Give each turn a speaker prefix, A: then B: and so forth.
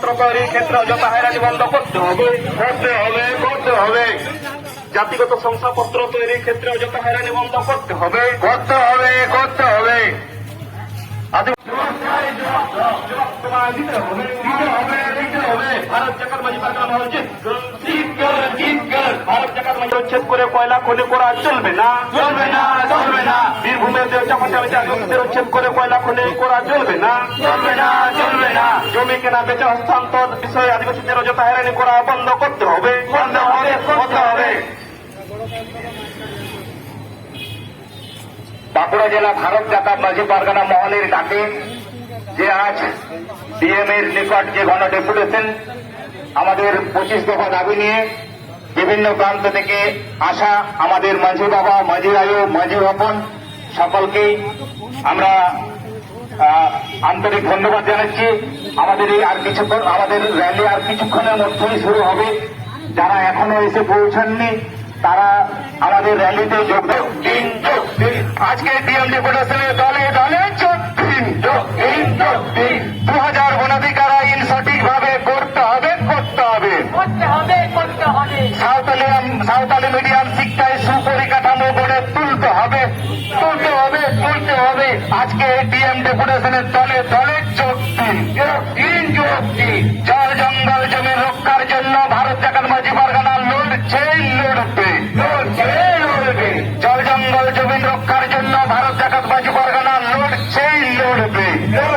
A: শংসাপত্র তৈরির ক্ষেত্রে অযথা হয়রানি বন্ধ করতে হবে। জাতিগত শংসাপত্র তৈরির ক্ষেত্রে অযথা হয়রানি বন্ধ করতে হবে। ভারত জাকাত মাঝি পারগানা মহল ভারত জাকাত মাঝি উচ্ছেদ করে কয়লা খনি করা চলবে না। বীরভূমের চাপাচাপিদের উচ্ছেদ করে কয়লা খনি করা চলবে না। জমি কেনা বেচা হস্তান্তর বিষয়ে আদিবাসীদের অযথা হয়রানি করা বন্ধ করতে হবে।
B: বাঁকুড়া জেলা ভারত জাকাত মাঝি পারগানা মহলের ডাকে যে আজ ডিএম এর নিকট যে গণ ডেপুটেশন আমাদের 25 দফা দাবি নিয়ে বিভিন্ন প্রান্ত থেকে আসা আমাদের মাঝি বাবা, মাঝি আয়ু, মাঝি ভবন সকলকেই আমরা আন্তরিক ধন্যবাদ জানাচ্ছি। আমাদের র্যালি আর কিছুক্ষণের মধ্যেই শুরু হবে। যারা এখনো এসে পৌঁছাননি তারা আমাদের র্যালিতে যোগ দিন। আজকে ডিএম ডেপুটেশনের দলে